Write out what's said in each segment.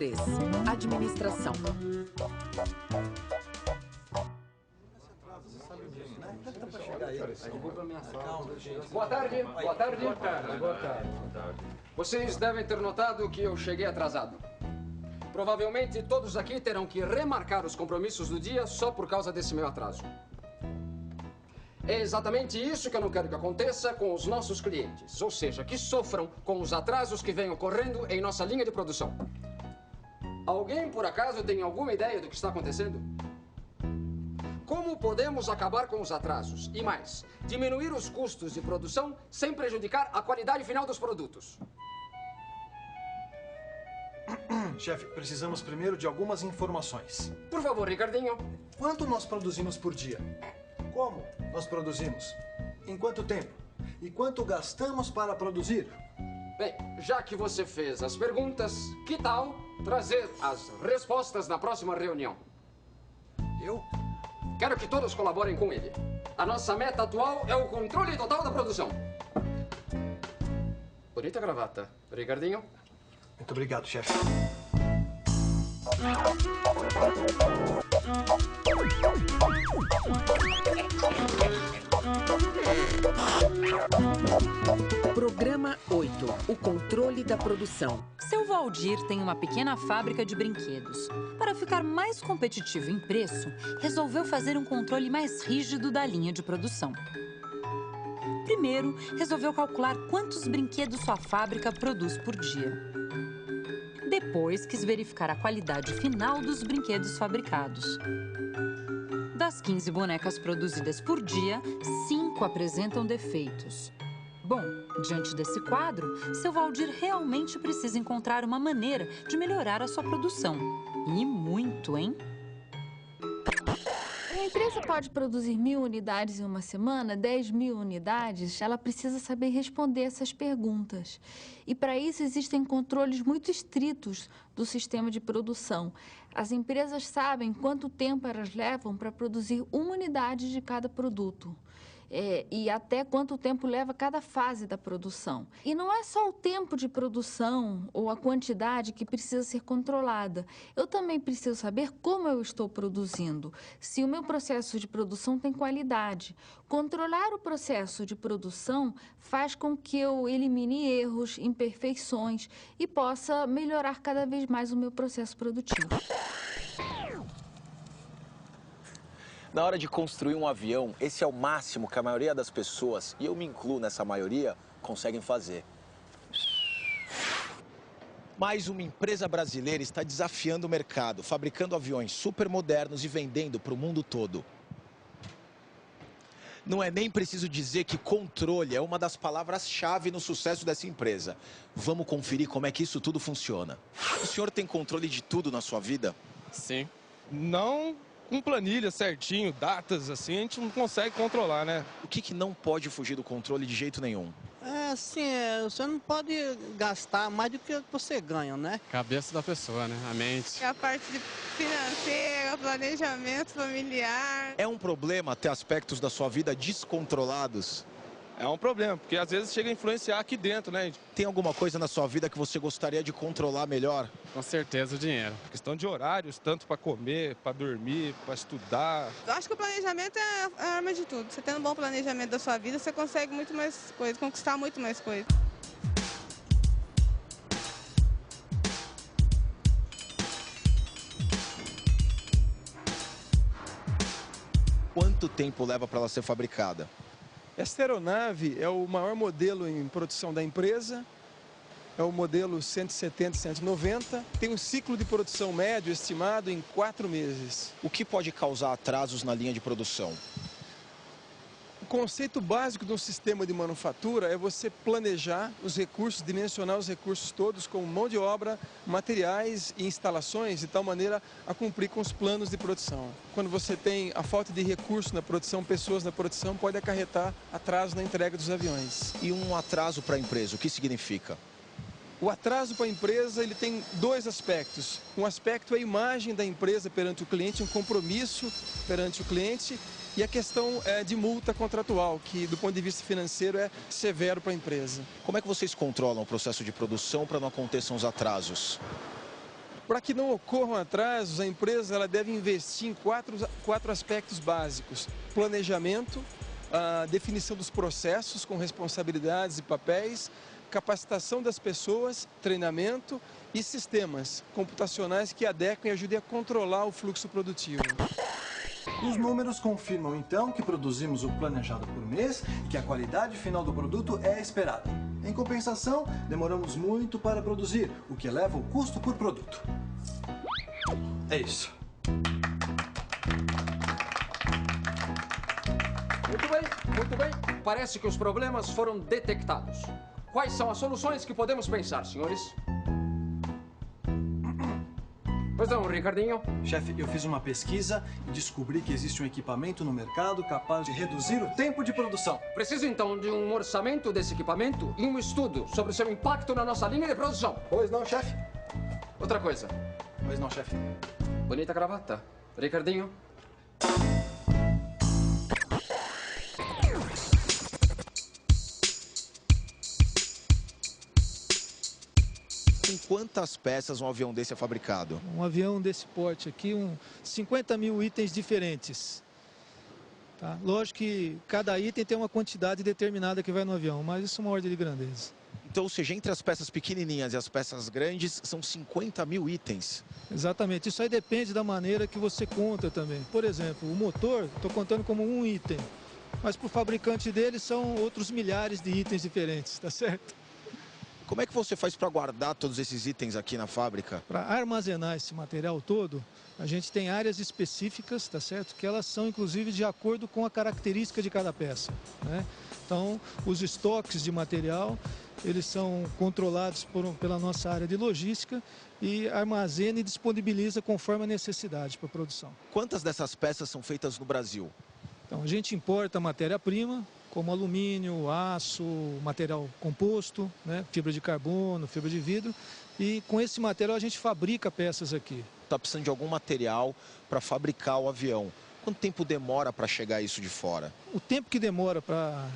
3. Administração. Boa tarde. Boa tarde. Boa tarde. Vocês devem ter notado que eu cheguei atrasado. Provavelmente todos aqui terão que remarcar os compromissos do dia só por causa desse meu atraso. É exatamente isso que eu não quero que aconteça com os nossos clientes, ou seja, que sofram com os atrasos que vêm ocorrendo em nossa linha de produção. Alguém, por acaso, tem alguma ideia do que está acontecendo? Como podemos acabar com os atrasos? E mais, diminuir os custos de produção sem prejudicar a qualidade final dos produtos? Chefe, precisamos primeiro de algumas informações. Por favor, Ricardinho. Quanto nós produzimos por dia? Como nós produzimos? Em quanto tempo? E quanto gastamos para produzir? Bem, já que você fez as perguntas, que tal trazer as respostas na próxima reunião? Eu? Quero que todos colaborem com ele. A nossa meta atual é o controle total da produção. Bonita gravata. Ricardinho? Muito obrigado, chefe. Programa 8. O controle da produção. Seu Valdir tem uma pequena fábrica de brinquedos. Para ficar mais competitivo em preço, resolveu fazer um controle mais rígido da linha de produção. Primeiro, resolveu calcular quantos brinquedos sua fábrica produz por dia. Depois, quis verificar a qualidade final dos brinquedos fabricados. Das 15 bonecas produzidas por dia, 5 apresentam defeitos. Bom, diante desse quadro, seu Valdir realmente precisa encontrar uma maneira de melhorar a sua produção. E muito, hein? A empresa pode produzir 1.000 unidades em uma semana, 10.000 unidades? Ela precisa saber responder essas perguntas. E para isso existem controles muito estritos do sistema de produção. As empresas sabem quanto tempo elas levam para produzir uma unidade de cada produto. E até quanto tempo leva cada fase da produção. E não é só o tempo de produção ou a quantidade que precisa ser controlada. Eu também preciso saber como eu estou produzindo, se o meu processo de produção tem qualidade. Controlar o processo de produção faz com que eu elimine erros, imperfeições e possa melhorar cada vez mais o meu processo produtivo. Na hora de construir um avião, esse é o máximo que a maioria das pessoas, e eu me incluo nessa maioria, conseguem fazer. Mas uma empresa brasileira está desafiando o mercado, fabricando aviões super modernos e vendendo para o mundo todo. Não é nem preciso dizer que controle é uma das palavras-chave no sucesso dessa empresa. Vamos conferir como é que isso tudo funciona. O senhor tem controle de tudo na sua vida? Sim. Não com planilha certinho, datas, assim, a gente não consegue controlar, né? O que não pode fugir do controle de jeito nenhum? Você não pode gastar mais do que você ganha, né? Cabeça da pessoa, né? A mente. A parte financeira, planejamento familiar. É um problema ter aspectos da sua vida descontrolados? É um problema, porque às vezes chega a influenciar aqui dentro, né? Tem alguma coisa na sua vida que você gostaria de controlar melhor? Com certeza o dinheiro. Questão de horários, tanto para comer, para dormir, para estudar. Eu acho que o planejamento é a arma de tudo. Você tendo um bom planejamento da sua vida, você consegue muito mais coisas, conquistar muito mais coisas. Quanto tempo leva para ela ser fabricada? Esta aeronave é o maior modelo em produção da empresa, é o modelo 170 e 190, tem um ciclo de produção médio estimado em 4 meses. O que pode causar atrasos na linha de produção? O conceito básico de um sistema de manufatura é você planejar os recursos, dimensionar os recursos todos com mão de obra, materiais e instalações, de tal maneira a cumprir com os planos de produção. Quando você tem a falta de recursos na produção, pessoas na produção, pode acarretar atraso na entrega dos aviões. E um atraso para a empresa, o que significa? O atraso para a empresa ele tem 2 aspectos. Um aspecto é a imagem da empresa perante o cliente, um compromisso perante o cliente, e a questão de multa contratual, que do ponto de vista financeiro é severo para a empresa. Como é que vocês controlam o processo de produção para não aconteçam os atrasos? O Para que não ocorram atrasos, a empresa ela deve investir em quatro aspectos básicos: planejamento, a definição dos processos com responsabilidades e papéis, capacitação das pessoas, treinamento e sistemas computacionais que adequem e ajudem a controlar o fluxo produtivo. Os números confirmam então que produzimos o planejado por mês e que a qualidade final do produto é a esperada. Em compensação, demoramos muito para produzir, o que eleva o custo por produto. É isso. Muito bem. Parece que os problemas foram detectados. Quais são as soluções que podemos pensar, senhores? Pois não, Ricardinho? Chefe, eu fiz uma pesquisa e descobri que existe um equipamento no mercado capaz de reduzir o tempo de produção. Preciso, então, de um orçamento desse equipamento e um estudo sobre o seu impacto na nossa linha de produção. Pois não, chefe? Outra coisa. Pois não, chefe? Bonita gravata. Ricardinho? Com quantas peças um avião desse é fabricado? Um avião desse porte aqui, 50 mil itens diferentes. Tá? Lógico que cada item tem uma quantidade determinada que vai no avião, mas isso é uma ordem de grandeza. Então, ou seja, entre as peças pequenininhas e as peças grandes, são 50 mil itens. Exatamente. Isso aí depende da maneira que você conta também. Por exemplo, o motor, estou contando como um item, mas para o fabricante dele são outros milhares de itens diferentes, tá certo? Como é que você faz para guardar todos esses itens aqui na fábrica? Para armazenar esse material todo, a gente tem áreas específicas, tá certo? Que elas são, inclusive, de acordo com a característica de cada peça, né? Então, os estoques de material, eles são controlados pela nossa área de logística e armazena e disponibiliza conforme a necessidade para a produção. Quantas dessas peças são feitas no Brasil? Então, a gente importa matéria-prima, como alumínio, aço, material composto, né? Fibra de carbono, fibra de vidro. E com esse material a gente fabrica peças aqui. Está precisando de algum material para fabricar o avião. Quanto tempo demora para chegar isso de fora? O tempo que demora para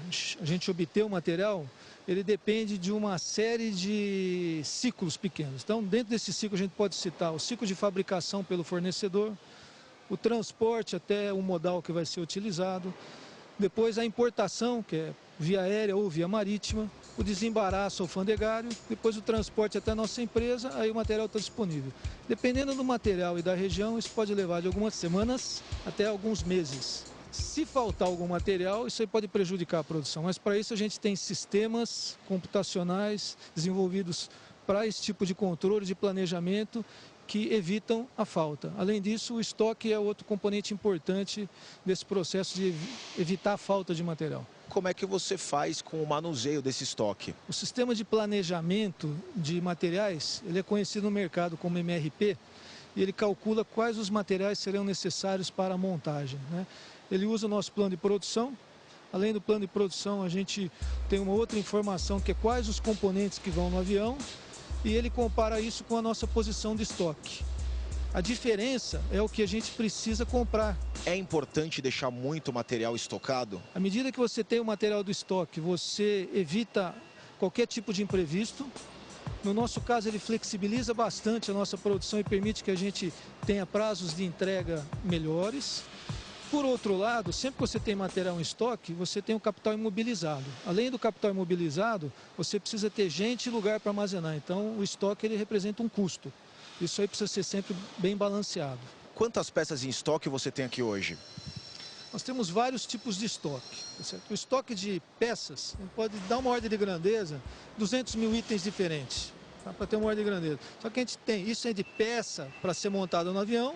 a gente obter o material, ele depende de uma série de ciclos pequenos. Então, dentro desse ciclo a gente pode citar o ciclo de fabricação pelo fornecedor, o transporte até o modal que vai ser utilizado, depois a importação, que é via aérea ou via marítima, o desembaraço alfandegário, depois o transporte até a nossa empresa, aí o material está disponível. Dependendo do material e da região, isso pode levar de algumas semanas até alguns meses. Se faltar algum material, isso aí pode prejudicar a produção, mas para isso a gente tem sistemas computacionais desenvolvidos para esse tipo de controle, de planejamento, que evitam a falta. Além disso, o estoque é outro componente importante desse processo de evitar a falta de material. Como é que você faz com o manuseio desse estoque? O sistema de planejamento de materiais, ele é conhecido no mercado como MRP, e ele calcula quais os materiais serão necessários para a montagem, né? Ele usa o nosso plano de produção. Além do plano de produção, a gente tem uma outra informação que é quais os componentes que vão no avião, e ele compara isso com a nossa posição de estoque. A diferença é o que a gente precisa comprar. É importante deixar muito material estocado? À medida que você tem o material do estoque, você evita qualquer tipo de imprevisto. No nosso caso, ele flexibiliza bastante a nossa produção e permite que a gente tenha prazos de entrega melhores. Por outro lado, sempre que você tem material em estoque, você tem o capital imobilizado. Além do capital imobilizado, você precisa ter gente e lugar para armazenar. Então, o estoque ele representa um custo. Isso aí precisa ser sempre bem balanceado. Quantas peças em estoque você tem aqui hoje? Nós temos vários tipos de estoque. Tá certo? O estoque de peças pode dar uma ordem de grandeza, 200 mil itens diferentes, tá? Para ter uma ordem de grandeza. Só que a gente tem isso aí de peça para ser montada no avião,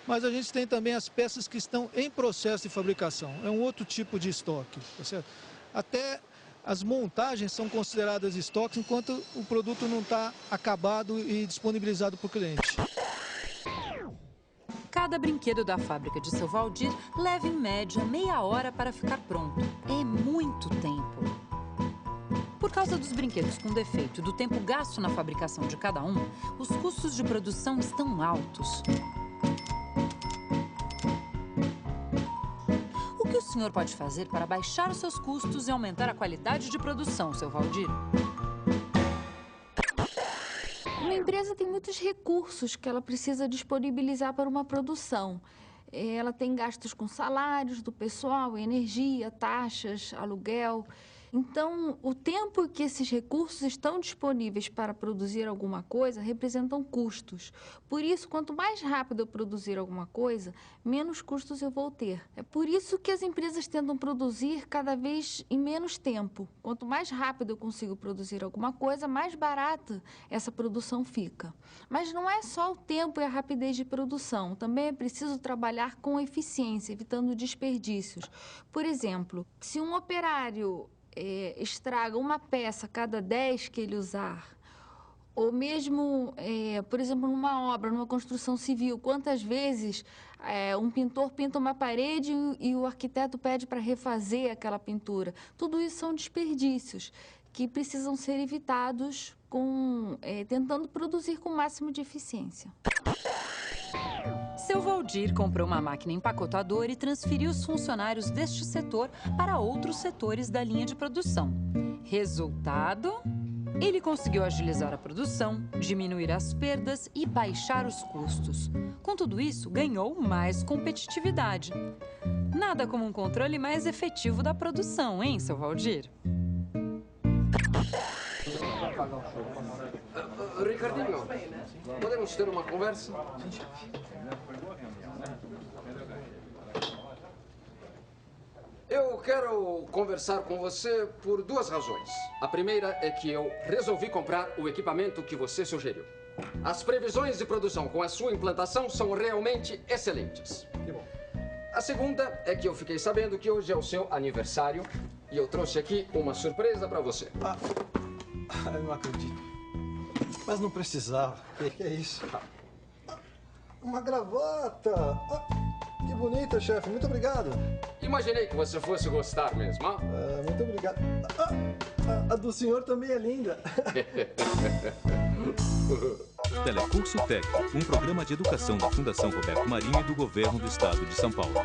mas a gente tem também as peças que estão em processo de fabricação. É um outro tipo de estoque, tá certo? Até as montagens são consideradas estoques enquanto o produto não está acabado e disponibilizado para o cliente. Cada brinquedo da fábrica de seu Valdir leva, em média, meia hora para ficar pronto. É muito tempo. Por causa dos brinquedos com defeito e do tempo gasto na fabricação de cada um, os custos de produção estão altos. O que o senhor pode fazer para baixar os seus custos e aumentar a qualidade de produção, seu Valdir? Uma empresa tem muitos recursos que ela precisa disponibilizar para uma produção. Ela tem gastos com salários do pessoal, energia, taxas, aluguel. Então, o tempo que esses recursos estão disponíveis para produzir alguma coisa representam custos. Por isso, quanto mais rápido eu produzir alguma coisa, menos custos eu vou ter. É por isso que as empresas tentam produzir cada vez em menos tempo. Quanto mais rápido eu consigo produzir alguma coisa, mais barata essa produção fica. Mas não é só o tempo e a rapidez de produção. Também é preciso trabalhar com eficiência, evitando desperdícios. Por exemplo, se um operário estraga uma peça a cada 10 que ele usar, ou mesmo, por exemplo, numa obra, numa construção civil, quantas vezes um pintor pinta uma parede e o arquiteto pede para refazer aquela pintura. Tudo isso são desperdícios que precisam ser evitados tentando produzir com o máximo de eficiência. Seu Valdir comprou uma máquina empacotadora e transferiu os funcionários deste setor para outros setores da linha de produção. Resultado? Ele conseguiu agilizar a produção, diminuir as perdas e baixar os custos. Com tudo isso, ganhou mais competitividade. Nada como um controle mais efetivo da produção, hein, seu Valdir? Ricardinho, podemos ter uma conversa? Eu quero conversar com você por duas razões. A primeira é que eu resolvi comprar o equipamento que você sugeriu. As previsões de produção com a sua implantação são realmente excelentes. Que bom. A segunda é que eu fiquei sabendo que hoje é o seu aniversário e eu trouxe aqui uma surpresa para você. Eu não acredito. Mas não precisava. O que é isso? Uma gravata! Que bonita, chefe. Muito obrigado. Imaginei que você fosse gostar mesmo, hein? Muito obrigado. A do senhor também é linda. Telecurso Tec, um programa de educação da Fundação Roberto Marinho e do Governo do Estado de São Paulo.